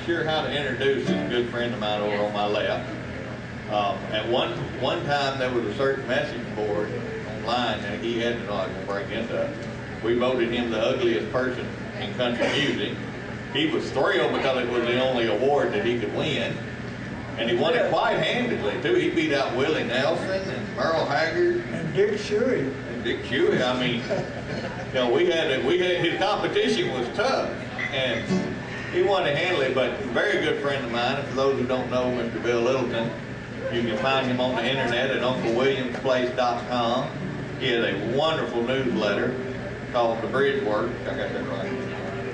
sure how to introduce this good friend of mine over on my left. At one time there was a certain message board online that he had, I was going to break into it. We voted him the ugliest person in country music. He was thrilled because it was the only award that he could win. And he won it quite handedly too. He beat out Willie Nelson and Merle Haggard. And Dick Shuey. And Dick Shuey. I mean, you know, we had his competition was tough. And he won it handily, but a very good friend of mine. And for those who don't know Mr. Bill Littleton, you can find him on the internet at UncleWilliamsPlace.com. He has a wonderful newsletter called The Bridge Work. I got that right.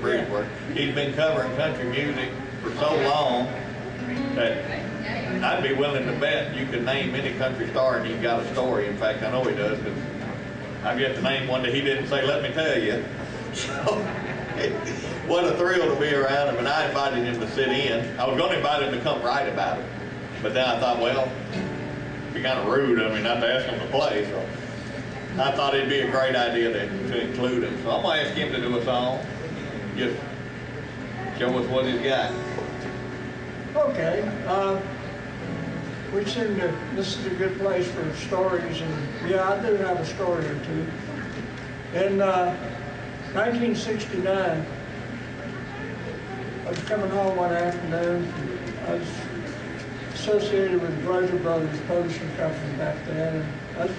Bridge Work. He's been covering country music for so long that I'd be willing to bet you could name any country star and he's got a story. In fact, I know he does, because I've yet to name one that he didn't say, let me tell you. So, what a thrill to be around him, and I invited him to sit in. I was going to invite him to come write about it, but then I thought, well, it'd be kind of rude of me not to ask him to play, so I thought it'd be a great idea to include him. So I'm going to ask him to do a song, just show us what he's got. Okay, we seem to, this is a good place for stories, and yeah, I do have a story or two. In 1969, I was coming home one afternoon. I was associated with Glazer Brothers Publishing Company back then, and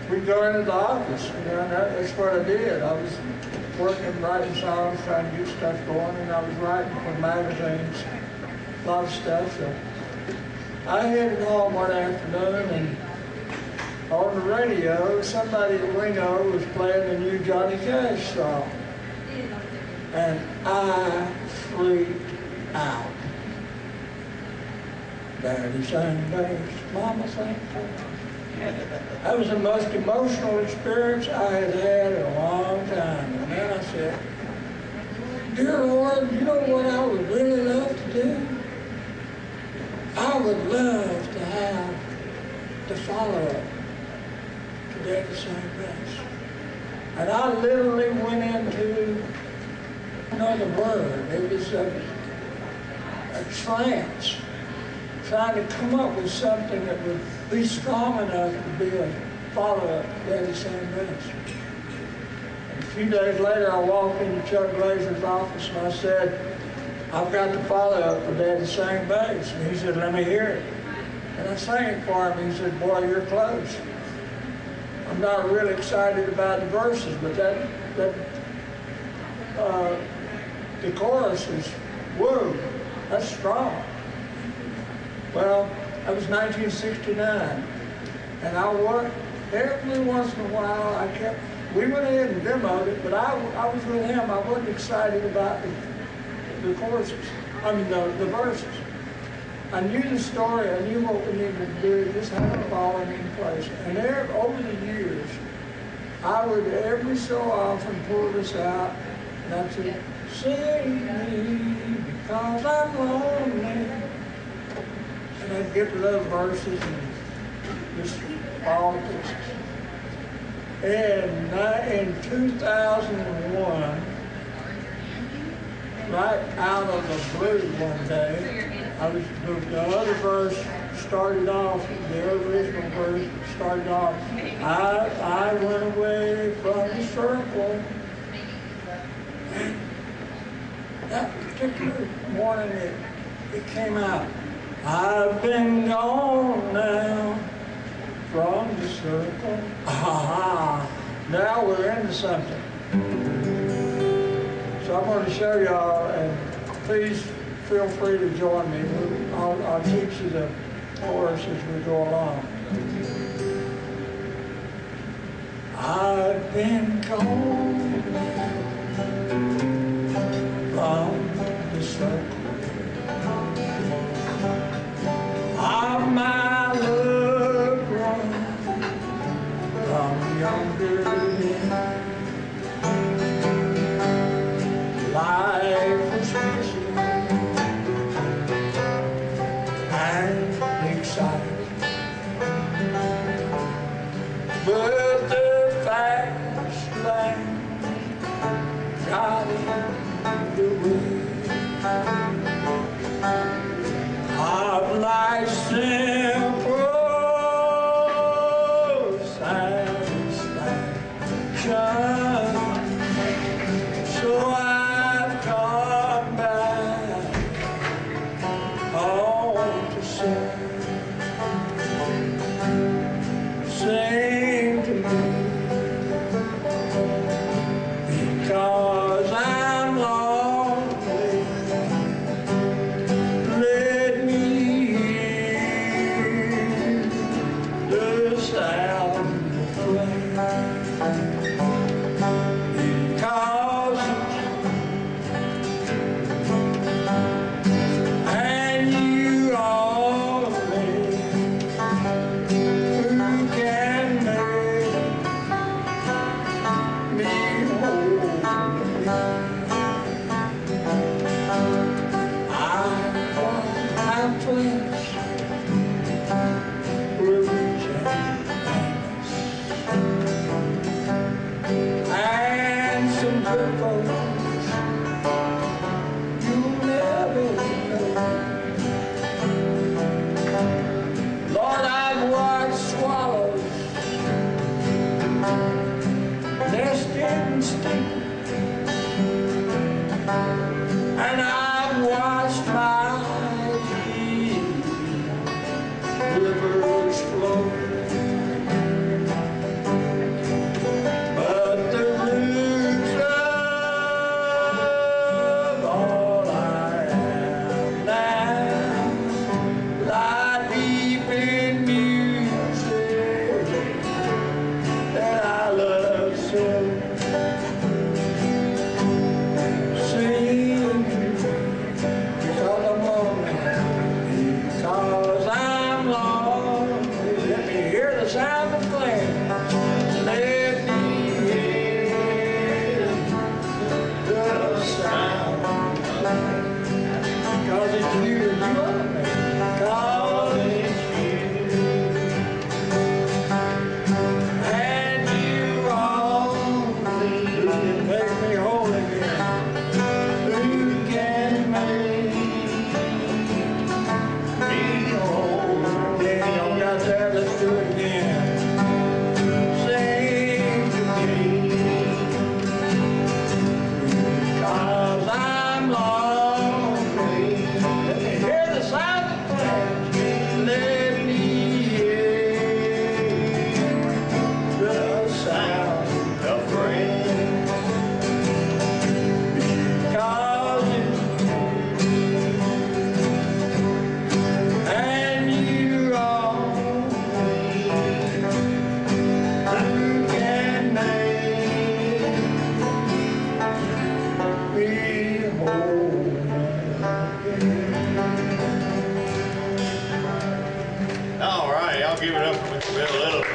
we'd go into the office, you know, and that's what I did. I was working, writing songs, trying to get stuff going, and I was writing for magazines, a lot of stuff. So I headed home one afternoon, and on the radio, somebody that we know was playing the new Johnny Cash song. And I freaked out. Daddy sang bass, Mama sang bass. That was the most emotional experience I had had in a long time. And then I said, dear Lord, you know what I would really love to do? I would love to have the follow-up to Daddy sang bass. And I literally went into another word. It was a trance, trying to come up with something that would be strong enough to be a follow-up to Daddy sang bass. And a few days later, I walked into Chuck Glazer's office and I said, I've got the follow-up for Daddy sang bass. And he said, let me hear it. And I sang it for him. He said, boy, you're close. I'm not really excited about the verses, but the chorus is, whoa, that's strong. Well, that was 1969, and I worked every once in a while. We went ahead and demoed it, but I was with him. I wasn't excited about the choruses, the verses. I knew the story, I knew what we needed to do, just had it falling in place. And over the years, I would every so often pull this out, and I'd say, sing me because I'm lonely. And I'd get the little verses and just fall to pieces. In 2001, right out of the blue one day, the other verse started off, the original verse started off, I went away from the circle. And that particular morning it came out, I've been gone now from the circle. Aha, now we're into something. So I'm going to show y'all, and please feel free to join me. I'll teach you the chorus as we go along. I've been gone from the circle. Of my loved one from younger men. Life was busy and exciting, but the fast lane good folks, you'll never know. Lord, I've watched swallows nest in steeples, and I've watched my rivers flow. But the roots of all I am now lie deep in music that I love so. Sing because I'm lonely, because I'm lost. Let me hear the sound of clarinet. Let me hear the sound. Because it's you and you are me. Because it's you and you only who can make me whole again. Who can make me whole again? Y'all got that? Let's do it again. Sing to me, because I'm lonely. Let me hear the sound of clarinet. Let me hear the sound of friends. Because it's and you only who can make me whole again. All right, I'll give it up for Mr. Bill Littleton.